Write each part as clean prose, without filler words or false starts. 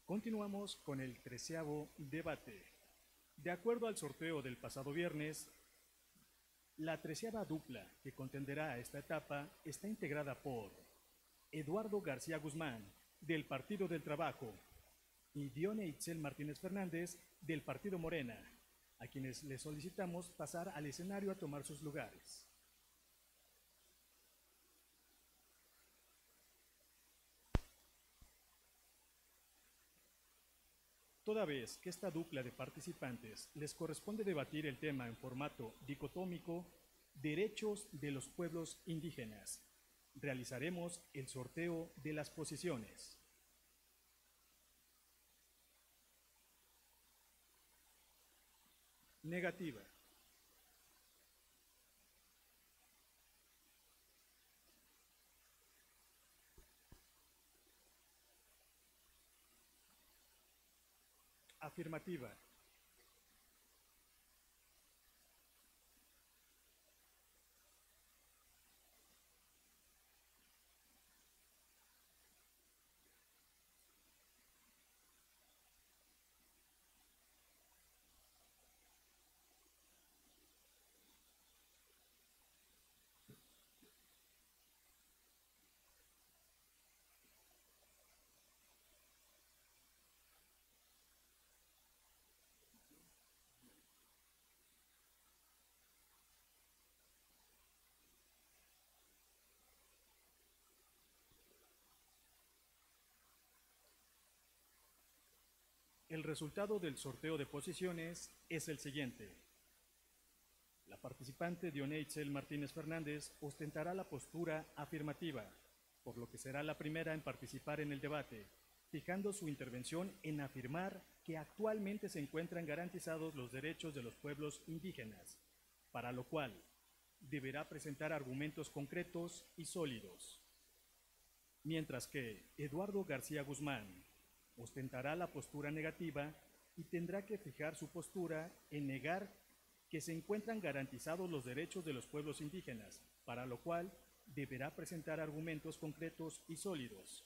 Continuamos con el 13º debate. De acuerdo al sorteo del pasado viernes, la 13ª dupla que contenderá a esta etapa está integrada por Eduardo García Guzmán, del Partido del Trabajo, y Dione Itzel Martínez Fernández, del Partido Morena, a quienes les solicitamos pasar al escenario a tomar sus lugares. Toda vez que esta dupla de participantes les corresponde debatir el tema en formato dicotómico, derechos de los pueblos indígenas, realizaremos el sorteo de las posiciones. Negativa. Afirmativa. El resultado del sorteo de posiciones es el siguiente. La participante Dione Itzel Martínez Fernández ostentará la postura afirmativa, por lo que será la primera en participar en el debate, fijando su intervención en afirmar que actualmente se encuentran garantizados los derechos de los pueblos indígenas, para lo cual deberá presentar argumentos concretos y sólidos. Mientras que Eduardo García Guzmán ostentará la postura negativa y tendrá que fijar su postura en negar que se encuentran garantizados los derechos de los pueblos indígenas, para lo cual deberá presentar argumentos concretos y sólidos.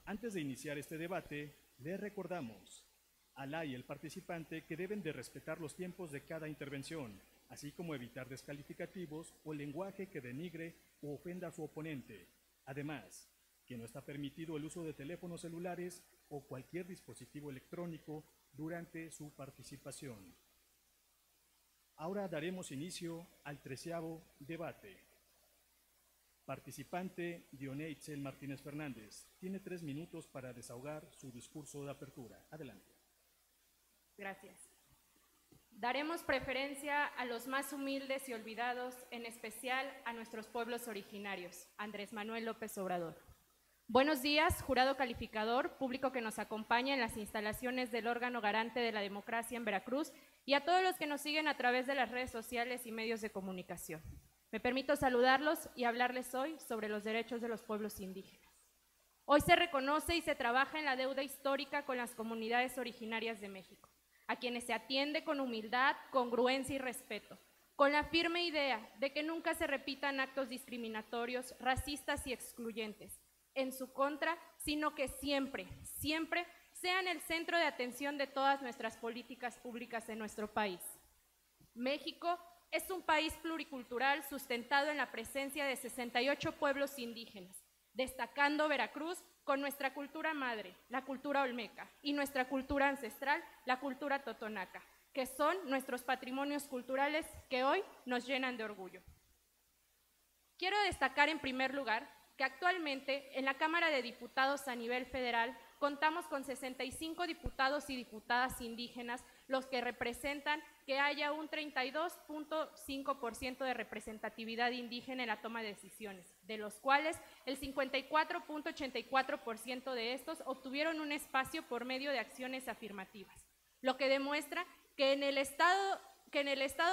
Antes de iniciar este debate, les recordamos a la y el participante que deben de respetar los tiempos de cada intervención, así como evitar descalificativos o lenguaje que denigre o ofenda a su oponente. Además, que no está permitido el uso de teléfonos celulares o cualquier dispositivo electrónico durante su participación. Ahora daremos inicio al 13º debate. Participante Dione Itzel Martínez Fernández tiene 3 minutos para desahogar su discurso de apertura. Adelante. Gracias. Daremos preferencia a los más humildes y olvidados, en especial a nuestros pueblos originarios. Andrés Manuel López Obrador. Buenos días, jurado calificador, público que nos acompaña en las instalaciones del órgano garante de la democracia en Veracruz y a todos los que nos siguen a través de las redes sociales y medios de comunicación. Me permito saludarlos y hablarles hoy sobre los derechos de los pueblos indígenas. Hoy se reconoce y se trabaja en la deuda histórica con las comunidades originarias de México, a quienes se atiende con humildad, congruencia y respeto, con la firme idea de que nunca se repitan actos discriminatorios, racistas y excluyentes en su contra, sino que siempre, siempre sean el centro de atención de todas nuestras políticas públicas en nuestro país. México es un país pluricultural sustentado en la presencia de 68 pueblos indígenas, destacando Veracruz con nuestra cultura madre, la cultura olmeca, y nuestra cultura ancestral, la cultura totonaca, que son nuestros patrimonios culturales que hoy nos llenan de orgullo. Quiero destacar en primer lugar que actualmente en la Cámara de Diputados a nivel federal contamos con 65 diputados y diputadas indígenas, los que representan que haya un 32.5% de representatividad indígena en la toma de decisiones, de los cuales el 54.84% de estos obtuvieron un espacio por medio de acciones afirmativas, lo que demuestra que en el Estado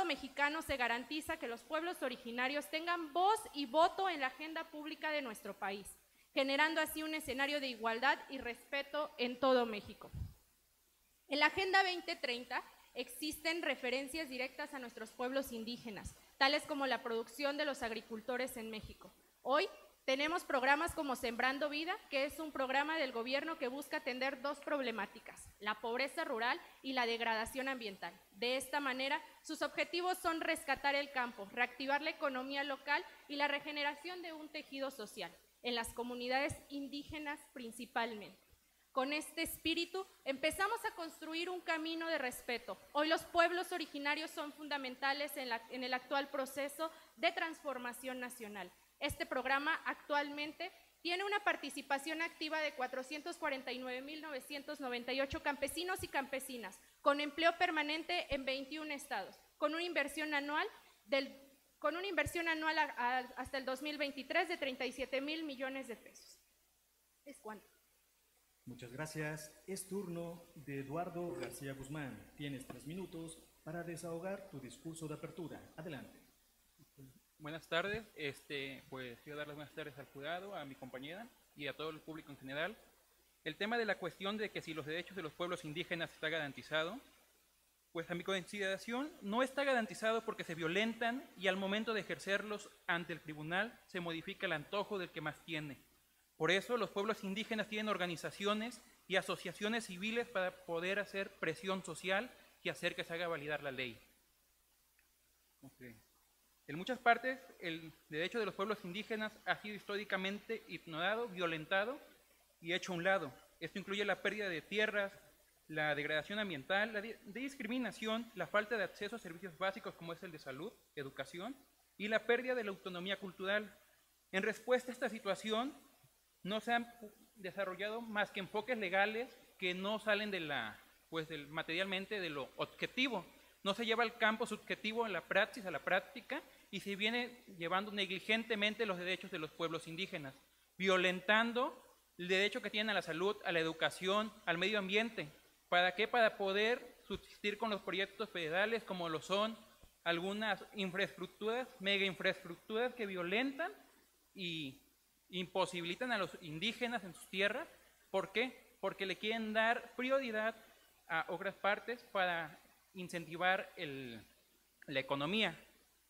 mexicano se garantiza que los pueblos originarios tengan voz y voto en la agenda pública de nuestro país, generando así un escenario de igualdad y respeto en todo México. En la Agenda 2030 existen referencias directas a nuestros pueblos indígenas, tales como la producción de los agricultores en México. Hoy tenemos programas como Sembrando Vida, que es un programa del gobierno que busca atender dos problemáticas, la pobreza rural y la degradación ambiental. De esta manera, sus objetivos son rescatar el campo, reactivar la economía local y la regeneración de un tejido social, en las comunidades indígenas principalmente. Con este espíritu empezamos a construir un camino de respeto. Hoy los pueblos originarios son fundamentales en el actual proceso de transformación nacional. Este programa actualmente tiene una participación activa de 449.998 campesinos y campesinas, con empleo permanente en 21 estados, con una inversión anual hasta el 2023 de 37,000 millones de pesos. ¿Es cuánto? Muchas gracias. Es turno de Eduardo García Guzmán. Tienes 3 minutos para desahogar tu discurso de apertura. Adelante. Buenas tardes. Pues quiero dar las buenas tardes al jurado, a mi compañera y a todo el público en general. El tema de la cuestión de que si los derechos de los pueblos indígenas está garantizado, pues a mi consideración no está garantizado porque se violentan y al momento de ejercerlos ante el tribunal se modifica el antojo del que más tiene. Por eso los pueblos indígenas tienen organizaciones y asociaciones civiles para poder hacer presión social y hacer que se haga validar la ley. Okay. En muchas partes, el derecho de los pueblos indígenas ha sido históricamente ignorado, violentado y hecho a un lado. Esto incluye la pérdida de tierras, la degradación ambiental, la discriminación, la falta de acceso a servicios básicos como es el de salud, educación y la pérdida de la autonomía cultural. En respuesta a esta situación, no se han desarrollado más que enfoques legales que no salen materialmente de lo objetivo. No se lleva al campo subjetivo a la práctica, y se viene llevando negligentemente los derechos de los pueblos indígenas, violentando el derecho que tienen a la salud, a la educación, al medio ambiente. ¿Para qué? Para poder subsistir con los proyectos federales como lo son algunas infraestructuras, mega infraestructuras que violentan y imposibilitan a los indígenas en sus tierras. ¿Por qué? Porque le quieren dar prioridad a otras partes para incentivar la economía,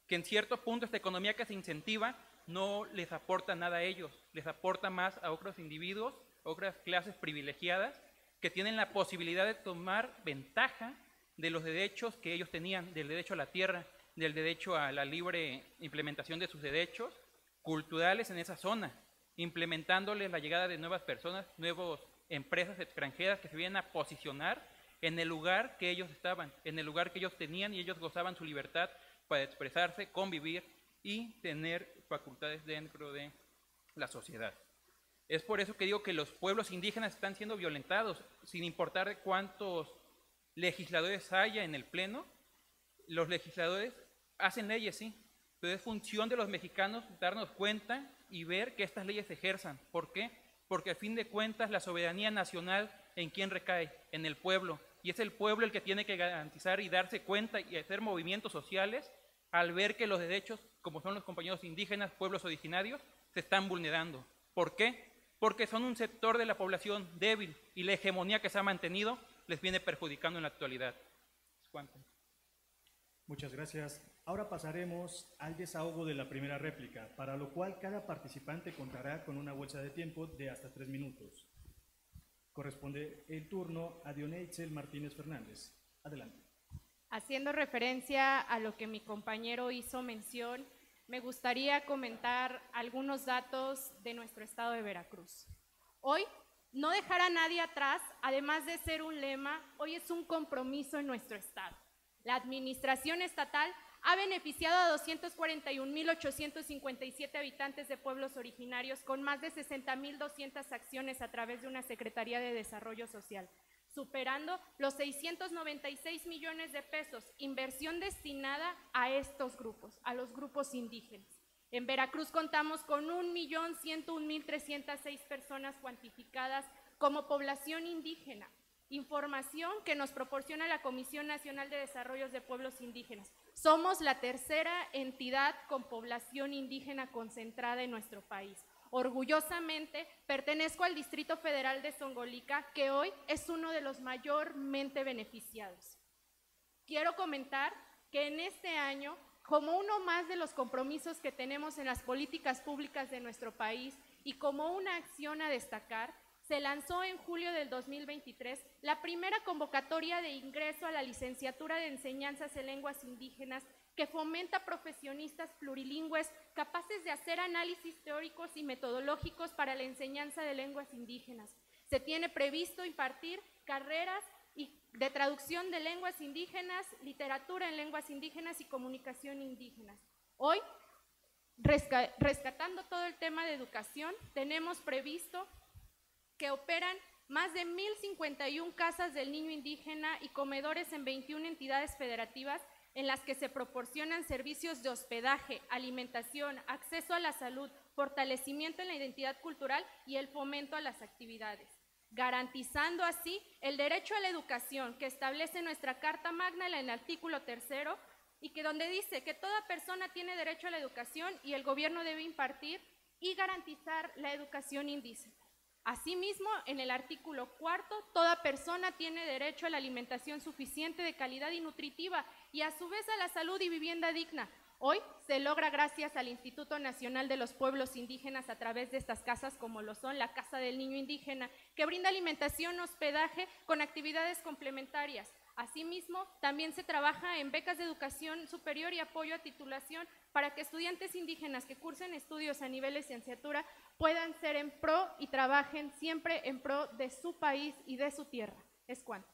que en cierto punto esta economía que se incentiva no les aporta nada a ellos, les aporta más a otros individuos, otras clases privilegiadas que tienen la posibilidad de tomar ventaja de los derechos que ellos tenían, del derecho a la tierra, del derecho a la libre implementación de sus derechos culturales en esa zona, implementándoles la llegada de nuevas personas, nuevas empresas extranjeras que se vienen a posicionar en el lugar que ellos estaban, en el lugar que ellos tenían, y ellos gozaban su libertad para expresarse, convivir y tener facultades dentro de la sociedad. Es por eso que digo que los pueblos indígenas están siendo violentados, sin importar de cuántos legisladores haya en el Pleno. Los legisladores hacen leyes, sí, pero es función de los mexicanos darnos cuenta y ver que estas leyes se ejerzan. ¿Por qué? Porque a fin de cuentas la soberanía nacional, ¿en quién recae? En el pueblo. Y es el pueblo el que tiene que garantizar y darse cuenta y hacer movimientos sociales al ver que los derechos, como son los compañeros indígenas, pueblos originarios, se están vulnerando. ¿Por qué? Porque son un sector de la población débil y la hegemonía que se ha mantenido les viene perjudicando en la actualidad. ¿Cuánto? Muchas gracias. Ahora pasaremos al desahogo de la primera réplica, para lo cual cada participante contará con una bolsa de tiempo de hasta 3 minutos. Corresponde el turno a Dioneitzel Martínez Fernández. Adelante. Haciendo referencia a lo que mi compañero hizo mención, me gustaría comentar algunos datos de nuestro estado de Veracruz. Hoy, no dejar a nadie atrás, además de ser un lema, hoy es un compromiso en nuestro estado. La administración estatal ha beneficiado a 241,857 habitantes de pueblos originarios con más de 60,200 acciones a través de una Secretaría de Desarrollo Social, superando los 696 millones de pesos, inversión destinada a estos grupos, a los grupos indígenas. En Veracruz contamos con 1,101,306 personas cuantificadas como población indígena, información que nos proporciona la Comisión Nacional de Desarrollo de Pueblos Indígenas. Somos la tercera entidad con población indígena concentrada en nuestro país. Orgullosamente pertenezco al Distrito Federal de Zongolica, que hoy es uno de los mayormente beneficiados. Quiero comentar que en este año como uno más de los compromisos que tenemos en las políticas públicas de nuestro país y como una acción a destacar, se lanzó en julio del 2023 la primera convocatoria de ingreso a la licenciatura de enseñanzas en lenguas indígenas que fomenta profesionistas plurilingües capaces de hacer análisis teóricos y metodológicos para la enseñanza de lenguas indígenas. Se tiene previsto impartir carreras de traducción de lenguas indígenas, literatura en lenguas indígenas y comunicación indígenas. Hoy, rescatando todo el tema de educación, tenemos previsto que operan más de 1,051 casas del niño indígena y comedores en 21 entidades federativas en las que se proporcionan servicios de hospedaje, alimentación, acceso a la salud, fortalecimiento en la identidad cultural y el fomento a las actividades, garantizando así el derecho a la educación que establece nuestra Carta Magna en el artículo 3º y que donde dice que toda persona tiene derecho a la educación y el gobierno debe impartir y garantizar la educación indígena. Asimismo, en el artículo 4º, toda persona tiene derecho a la alimentación suficiente, de calidad y nutritiva, y a su vez a la salud y vivienda digna. Hoy se logra gracias al Instituto Nacional de los Pueblos Indígenas a través de estas casas como lo son la Casa del Niño Indígena, que brinda alimentación, hospedaje con actividades complementarias. Asimismo, también se trabaja en becas de educación superior y apoyo a titulación para que estudiantes indígenas que cursen estudios a nivel licenciatura puedan ser en pro y trabajen siempre en pro de su país y de su tierra. Es cuanto.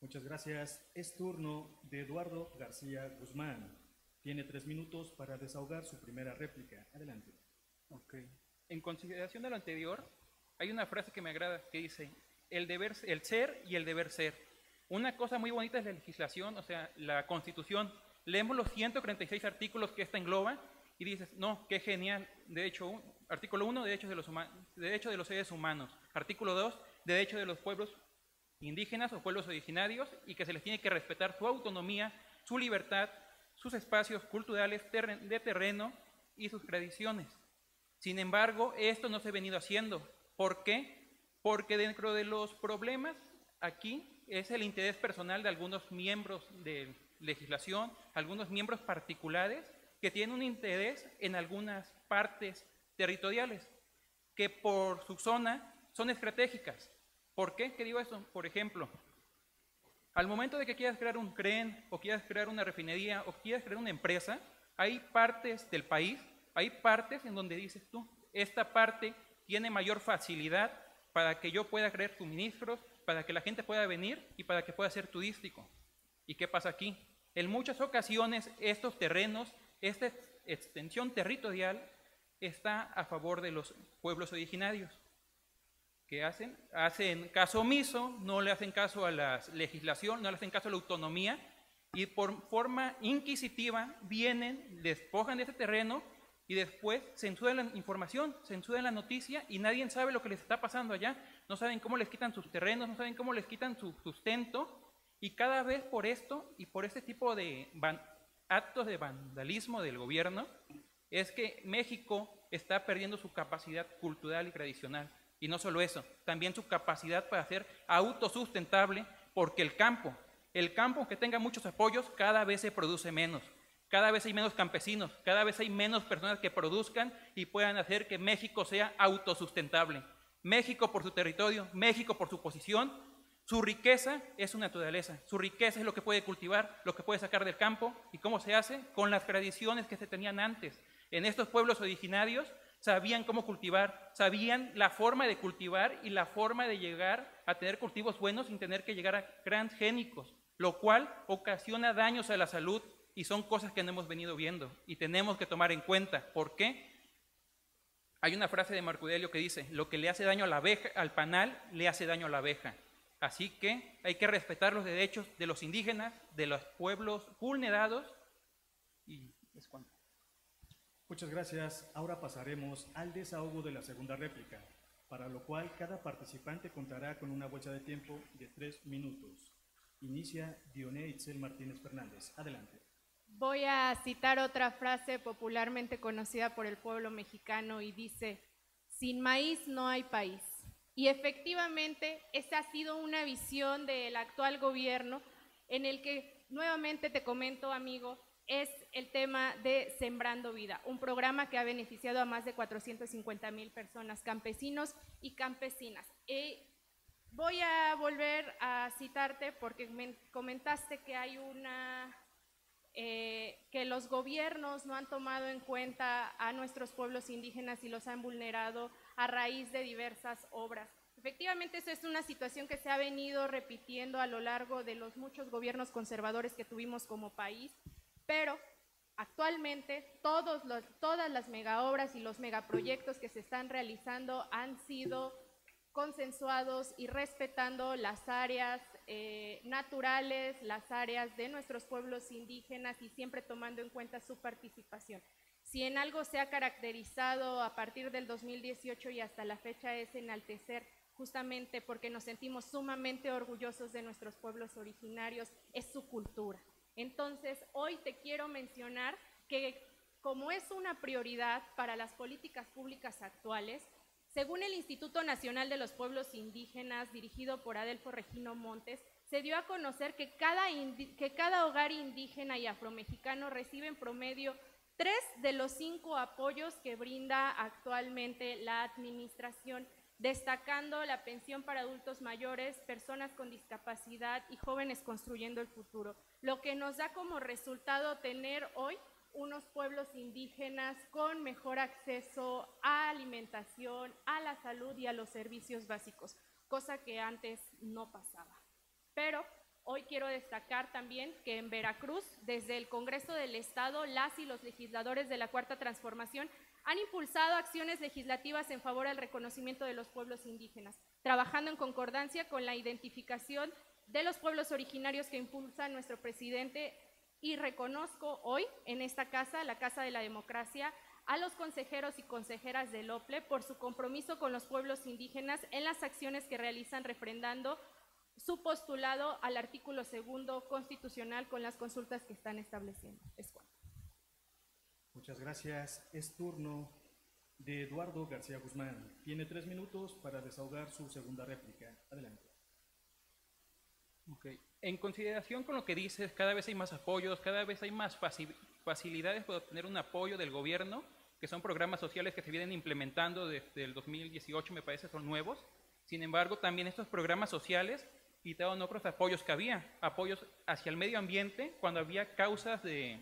Muchas gracias. Es turno de Eduardo García Guzmán. Tiene 3 minutos para desahogar su primera réplica. Adelante. Ok. En consideración de lo anterior, hay una frase que me agrada que dice, el ser y el deber ser. Una cosa muy bonita es la legislación, o sea, la Constitución. Leemos los 136 artículos que esta engloba y dices, no, qué genial. De hecho, artículo 1, derechos de los seres humanos. Artículo 2, derechos de los pueblos indígenas o pueblos originarios y que se les tiene que respetar su autonomía, su libertad, sus espacios culturales de terreno y sus tradiciones. Sin embargo, esto no se ha venido haciendo. ¿Por qué? Porque dentro de los problemas aquí es el interés personal de algunos miembros de legislación, algunos miembros particulares que tienen un interés en algunas partes territoriales que por su zona son estratégicas. ¿Por qué? ¿Qué digo eso? Por ejemplo, al momento de que quieras crear un CREN o quieras crear una refinería o quieras crear una empresa, hay partes del país, hay partes en donde dices tú, esta parte tiene mayor facilidad para que yo pueda crear suministros, para que la gente pueda venir y para que pueda ser turístico. ¿Y qué pasa aquí? En muchas ocasiones estos terrenos, esta extensión territorial está a favor de los pueblos originarios. ¿Qué hacen? Hacen caso omiso, no le hacen caso a la legislación, no le hacen caso a la autonomía y por forma inquisitiva vienen, despojan de ese terreno y después censuran la información, censuran la noticia y nadie sabe lo que les está pasando allá. No saben cómo les quitan sus terrenos, no saben cómo les quitan su sustento y cada vez por esto y por este tipo de actos de vandalismo del gobierno es que México está perdiendo su capacidad cultural y tradicional. Y no solo eso, también su capacidad para ser autosustentable porque el campo que tenga muchos apoyos cada vez se produce menos. Cada vez hay menos campesinos, cada vez hay menos personas que produzcan y puedan hacer que México sea autosustentable. México por su territorio, México por su posición, su riqueza es su naturaleza, su riqueza es lo que puede cultivar, lo que puede sacar del campo. ¿Y cómo se hace? Con las tradiciones que se tenían antes. En estos pueblos originarios sabían cómo cultivar, sabían la forma de cultivar y la forma de llegar a tener cultivos buenos sin tener que llegar a transgénicos, lo cual ocasiona daños a la salud y son cosas que no hemos venido viendo y tenemos que tomar en cuenta. ¿Por qué? Hay una frase de Marco Aurelio que dice, lo que le hace daño a la abeja, al panal, le hace daño a la abeja. Así que hay que respetar los derechos de los indígenas, de los pueblos vulnerados y es cuanto. Muchas gracias. Ahora pasaremos al desahogo de la segunda réplica, para lo cual cada participante contará con una bolsa de tiempo de 3 minutos. Inicia Dioné Itzel Martínez Fernández. Adelante. Voy a citar otra frase popularmente conocida por el pueblo mexicano y dice, sin maíz no hay país. Y efectivamente, esa ha sido una visión del actual gobierno en el que, nuevamente te comento, amigo, es el tema de Sembrando Vida, un programa que ha beneficiado a más de 450,000 personas, campesinos y campesinas. Voy a volver a citarte porque me comentaste que hay que los gobiernos no han tomado en cuenta a nuestros pueblos indígenas y los han vulnerado a raíz de diversas obras. Efectivamente, eso es una situación que se ha venido repitiendo a lo largo de los muchos gobiernos conservadores que tuvimos como país, pero actualmente todas las megaobras y los megaproyectos que se están realizando han sido consensuados y respetando las áreas naturales, las áreas de nuestros pueblos indígenas y siempre tomando en cuenta su participación. Si en algo se ha caracterizado a partir del 2018 y hasta la fecha es enaltecer, justamente porque nos sentimos sumamente orgullosos de nuestros pueblos originarios, es su cultura. Entonces, hoy te quiero mencionar que como es una prioridad para las políticas públicas actuales, según el Instituto Nacional de los Pueblos Indígenas, dirigido por Adelfo Regino Montes, se dio a conocer que cada hogar indígena y afromexicano recibe en promedio 3 de los 5 apoyos que brinda actualmente la administración, destacando la pensión para adultos mayores, personas con discapacidad y jóvenes construyendo el futuro, lo que nos da como resultado tener hoy unos pueblos indígenas con mejor acceso a alimentación, a la salud y a los servicios básicos, cosa que antes no pasaba. Pero hoy quiero destacar también que en Veracruz, desde el Congreso del Estado, las y los legisladores de la Cuarta Transformación han impulsado acciones legislativas en favor del reconocimiento de los pueblos indígenas, trabajando en concordancia con la identificación de los pueblos originarios que impulsa nuestro presidente. Y reconozco hoy en esta casa, la Casa de la Democracia, a los consejeros y consejeras del OPLE por su compromiso con los pueblos indígenas en las acciones que realizan refrendando su postulado al artículo 2 constitucional con las consultas que están estableciendo. Es cuanto. Muchas gracias. Es turno de Eduardo García Guzmán. Tiene 3 minutos para desahogar su segunda réplica. Adelante. Okay. En consideración con lo que dices, cada vez hay más apoyos, cada vez hay más facilidades para obtener un apoyo del gobierno, que son programas sociales que se vienen implementando desde el 2018, me parece, son nuevos. Sin embargo, también estos programas sociales quitaron otros apoyos que había, apoyos hacia el medio ambiente, cuando había causas de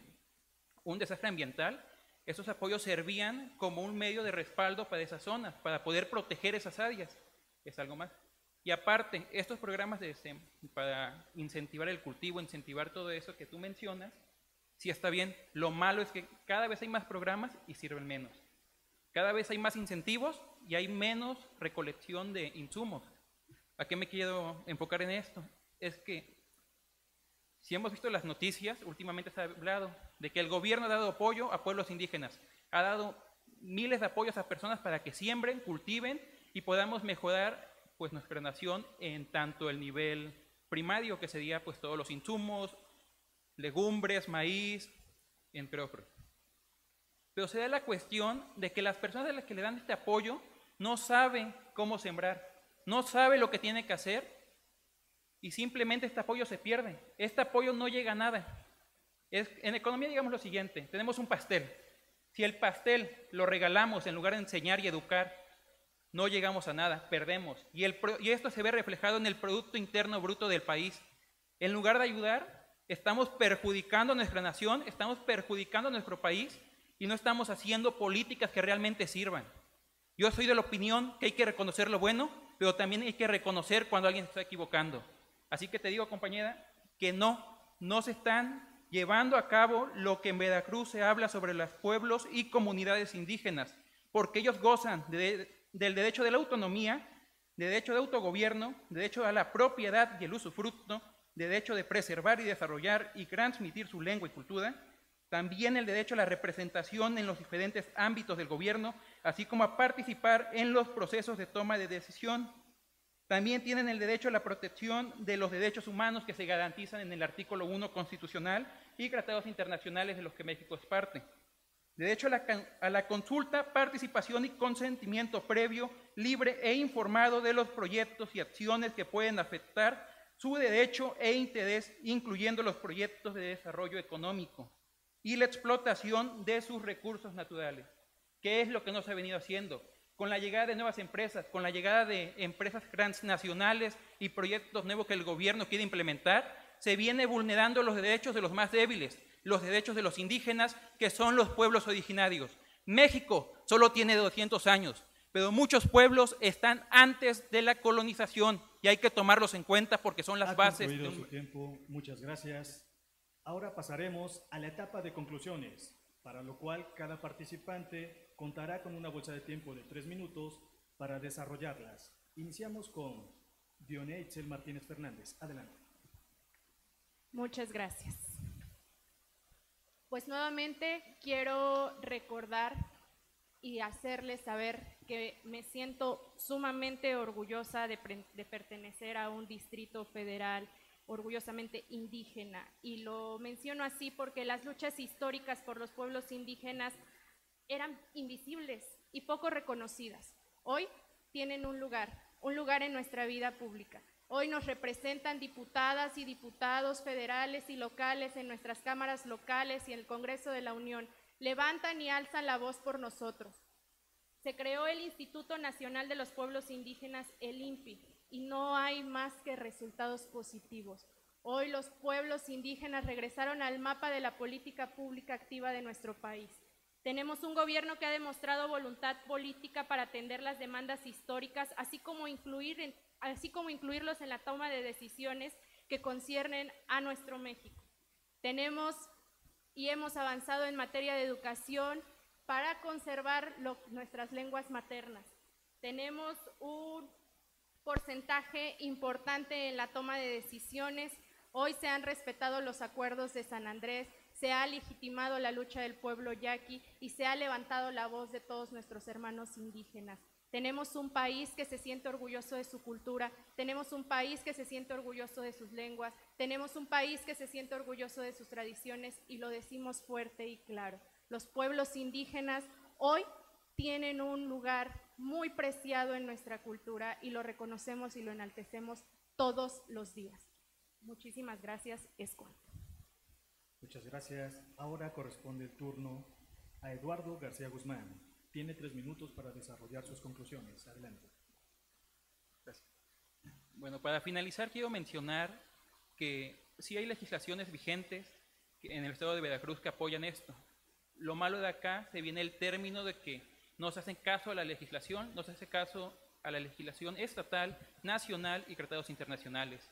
un desastre ambiental. Esos apoyos servían como un medio de respaldo para esas zonas, para poder proteger esas áreas. Es algo más. Y aparte, estos programas para incentivar el cultivo, incentivar todo eso que tú mencionas, sí está bien. Lo malo es que cada vez hay más programas y sirven menos. Cada vez hay más incentivos y hay menos recolección de insumos. ¿A qué me quiero enfocar en esto? Es que si hemos visto las noticias, últimamente se ha hablado de que el gobierno ha dado apoyo a pueblos indígenas, ha dado miles de apoyos a personas para que siembren, cultiven y podamos mejorar pues nuestra nación en tanto el nivel primario, que sería pues todos los insumos, legumbres, maíz, entre otros. Pero se da la cuestión de que las personas a las que le dan este apoyo no saben cómo sembrar, no saben lo que tiene que hacer y simplemente este apoyo se pierde. Este apoyo no llega a nada. En economía digamos lo siguiente, tenemos un pastel. Si el pastel lo regalamos en lugar de enseñar y educar, no llegamos a nada, perdemos. Y esto se ve reflejado en el Producto Interno Bruto del país. En lugar de ayudar, estamos perjudicando a nuestra nación, estamos perjudicando a nuestro país y no estamos haciendo políticas que realmente sirvan. Yo soy de la opinión que hay que reconocer lo bueno, pero también hay que reconocer cuando alguien se está equivocando. Así que te digo, compañera, que no se están llevando a cabo lo que en Veracruz se habla sobre los pueblos y comunidades indígenas, porque ellos gozan del derecho de la autonomía, de derecho de autogobierno, de derecho a la propiedad y el usufructo, de derecho de preservar y desarrollar y transmitir su lengua y cultura, también el derecho a la representación en los diferentes ámbitos del gobierno, así como a participar en los procesos de toma de decisión. También tienen el derecho a la protección de los derechos humanos que se garantizan en el artículo 1 constitucional y tratados internacionales de los que México es parte. Derecho a la consulta, participación y consentimiento previo, libre e informado de los proyectos y acciones que pueden afectar su derecho e interés, incluyendo los proyectos de desarrollo económico. y la explotación de sus recursos naturales. ¿Qué es lo que no se ha venido haciendo? Con la llegada de nuevas empresas, con la llegada de empresas transnacionales y proyectos nuevos que el gobierno quiere implementar, se viene vulnerando los derechos de los más débiles, los derechos de los indígenas, que son los pueblos originarios. México solo tiene 200 años, pero muchos pueblos están antes de la colonización y hay que tomarlos en cuenta porque son las bases. Ha concluido su tiempo. Muchas gracias. Ahora pasaremos a la etapa de conclusiones, para lo cual cada participante contará con una bolsa de tiempo de 3 minutos para desarrollarlas. Iniciamos con Dione Itzel Martínez Fernández. Adelante. Muchas gracias. Pues nuevamente quiero recordar y hacerles saber que me siento sumamente orgullosa de pertenecer a un distrito federal orgullosamente indígena, y lo menciono así porque las luchas históricas por los pueblos indígenas eran invisibles y poco reconocidas. Hoy tienen un lugar en nuestra vida pública. Hoy nos representan diputadas y diputados federales y locales en nuestras cámaras locales y en el Congreso de la Unión. Levantan y alzan la voz por nosotros. Se creó el Instituto Nacional de los Pueblos Indígenas, el INPI, y no hay más que resultados positivos. Hoy los pueblos indígenas regresaron al mapa de la política pública activa de nuestro país. Tenemos un gobierno que ha demostrado voluntad política para atender las demandas históricas, así como incluirlos en la toma de decisiones que conciernen a nuestro México. Tenemos y hemos avanzado en materia de educación para conservar nuestras lenguas maternas. Tenemos un porcentaje importante en la toma de decisiones. Hoy se han respetado los acuerdos de San Andrés, se ha legitimado la lucha del pueblo yaqui y se ha levantado la voz de todos nuestros hermanos indígenas. Tenemos un país que se siente orgulloso de su cultura, tenemos un país que se siente orgulloso de sus lenguas, tenemos un país que se siente orgulloso de sus tradiciones, y lo decimos fuerte y claro. Los pueblos indígenas hoy tienen un lugar muy preciado en nuestra cultura y lo reconocemos y lo enaltecemos todos los días. Muchísimas gracias, Escuan. Muchas gracias. Ahora corresponde el turno a Eduardo García Guzmán. Tiene 3 minutos para desarrollar sus conclusiones. Adelante. Gracias. Bueno, para finalizar quiero mencionar que sí hay legislaciones vigentes en el estado de Veracruz que apoyan esto. Lo malo de acá se viene el término de que no se hacen caso a la legislación, no se hace caso a la legislación estatal, nacional y tratados internacionales.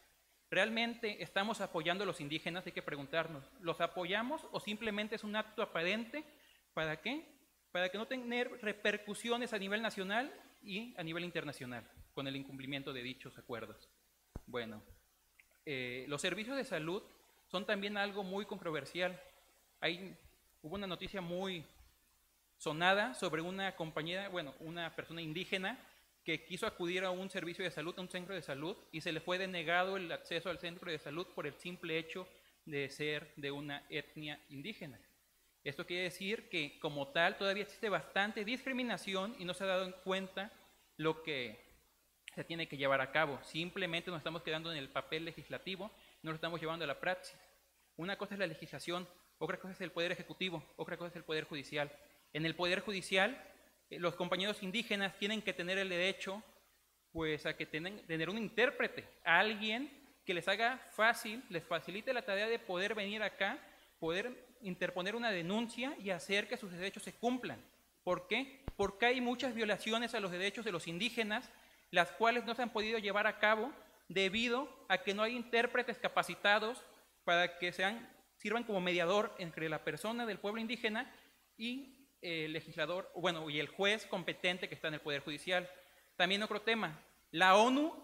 ¿Realmente estamos apoyando a los indígenas? Hay que preguntarnos, ¿los apoyamos o simplemente es un acto aparente? ¿Para qué? Para que no tener repercusiones a nivel nacional y a nivel internacional con el incumplimiento de dichos acuerdos. Bueno, los servicios de salud son también algo muy controversial. Hubo una noticia muy sonada sobre una compañera, bueno, una persona indígena que quiso acudir a un servicio de salud, a un centro de salud, y se le fue denegado el acceso al centro de salud por el simple hecho de ser de una etnia indígena. Esto quiere decir que, como tal, todavía existe bastante discriminación y no se ha dado en cuenta lo que se tiene que llevar a cabo. Simplemente nos estamos quedando en el papel legislativo, no lo estamos llevando a la praxis. Una cosa es la legislación, otra cosa es el Poder Ejecutivo, otra cosa es el Poder Judicial. En el Poder Judicial, los compañeros indígenas tienen que tener el derecho pues, a que tener un intérprete, a alguien que les haga fácil, les facilite la tarea de poder venir acá, poder interponer una denuncia y hacer que sus derechos se cumplan. ¿Por qué? Porque hay muchas violaciones a los derechos de los indígenas, las cuales no se han podido llevar a cabo debido a que no hay intérpretes capacitados para que sirvan como mediador entre la persona del pueblo indígena y el legislador, bueno, y el juez competente que está en el Poder Judicial. También otro tema, la ONU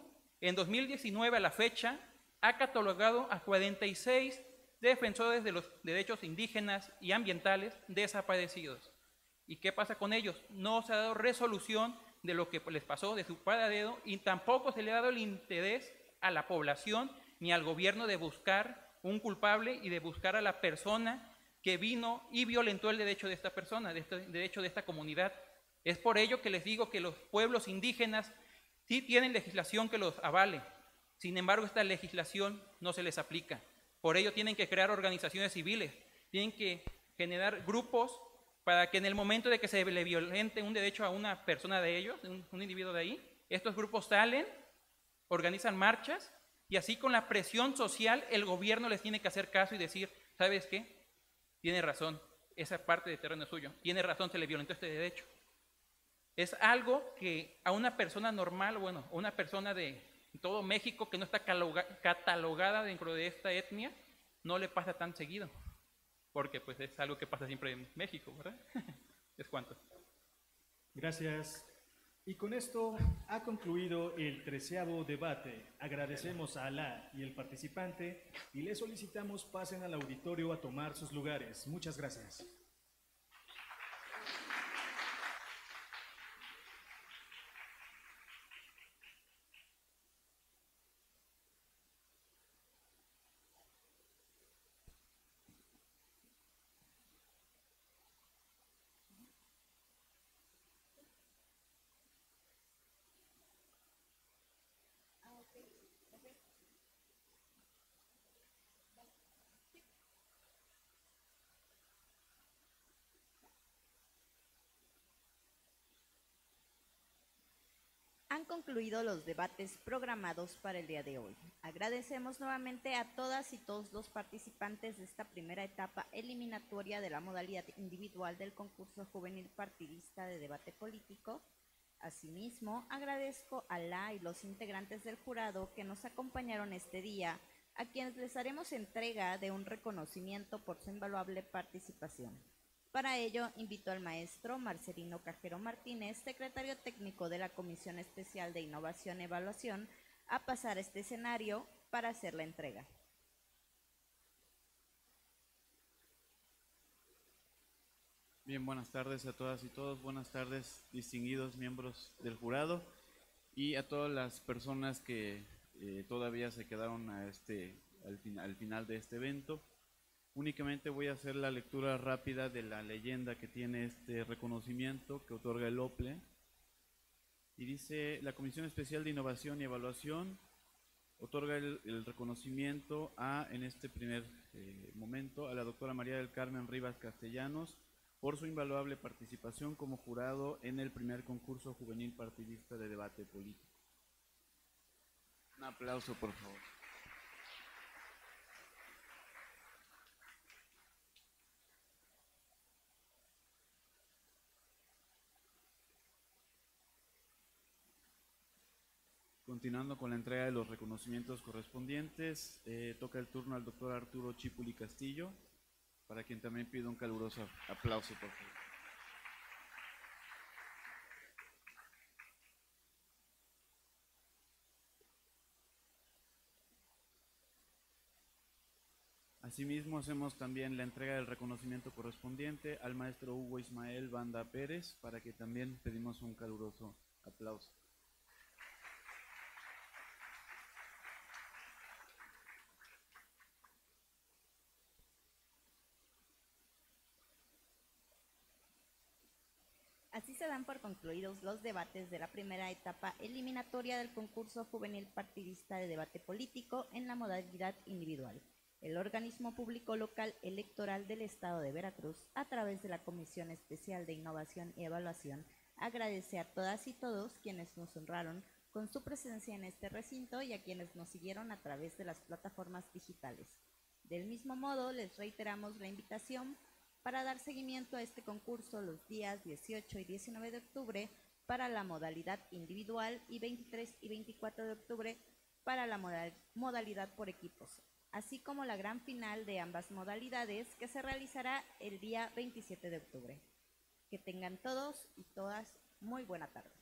en 2019 a la fecha ha catalogado a 46 defensores de los derechos indígenas y ambientales desaparecidos. ¿Y qué pasa con ellos? No se ha dado resolución de lo que les pasó, de su paradero, y tampoco se le ha dado el interés a la población ni al gobierno de buscar un culpable y de buscar a la persona que vino y violentó el derecho de esta persona, el derecho de esta comunidad. Es por ello que les digo que los pueblos indígenas sí tienen legislación que los avale. Sin embargo, esta legislación no se les aplica. Por ello tienen que crear organizaciones civiles, tienen que generar grupos para que en el momento de que se le violente un derecho a una persona de ellos, un individuo de ahí, estos grupos salen, organizan marchas y así con la presión social el gobierno les tiene que hacer caso y decir, ¿sabes qué? Tiene razón, esa parte de terreno es suyo, tiene razón, se le violentó este derecho. Es algo que a una persona normal, bueno, a una persona de todo México que no está catalogada dentro de esta etnia, no le pasa tan seguido, porque pues es algo que pasa siempre en México, ¿verdad? Es cuanto. Gracias. Y con esto ha concluido el 13º debate. Agradecemos a Alá y el participante y les solicitamos pasen al auditorio a tomar sus lugares. Muchas gracias. Han concluido los debates programados para el día de hoy. Agradecemos nuevamente a todas y todos los participantes de esta primera etapa eliminatoria de la modalidad individual del concurso juvenil partidista de debate político. Asimismo, agradezco a la y los integrantes del jurado que nos acompañaron este día, a quienes les haremos entrega de un reconocimiento por su invaluable participación. Para ello, invito al maestro Marcelino Cajero Martínez, secretario técnico de la Comisión Especial de Innovación y Evaluación, a pasar a este escenario para hacer la entrega. Bien, buenas tardes a todas y todos, buenas tardes distinguidos miembros del jurado y a todas las personas que todavía se quedaron a al final de este evento. Únicamente voy a hacer la lectura rápida de la leyenda que tiene este reconocimiento que otorga el OPLE. Y dice, la Comisión Especial de Innovación y Evaluación otorga el reconocimiento en este primer momento, a la doctora María del Carmen Rivas Castellanos por su invaluable participación como jurado en el primer concurso juvenil partidista de debate político. Un aplauso, por favor. Continuando con la entrega de los reconocimientos correspondientes, toca el turno al doctor Arturo Chipuli Castillo, para quien también pido un caluroso aplauso, por favor. Asimismo, hacemos también la entrega del reconocimiento correspondiente al maestro Hugo Ismael Banda Pérez, para que también pedimos un caluroso aplauso. Así se dan por concluidos los debates de la primera etapa eliminatoria del concurso juvenil partidista de debate político en la modalidad individual. El organismo público local electoral del Estado de Veracruz, a través de la Comisión Especial de Innovación y Evaluación, agradece a todas y todos quienes nos honraron con su presencia en este recinto y a quienes nos siguieron a través de las plataformas digitales. Del mismo modo, les reiteramos la invitación para dar seguimiento a este concurso los días 18 y 19 de octubre para la modalidad individual y 23 y 24 de octubre para la modalidad por equipos, así como la gran final de ambas modalidades que se realizará el día 27 de octubre. Que tengan todos y todas muy buena tarde.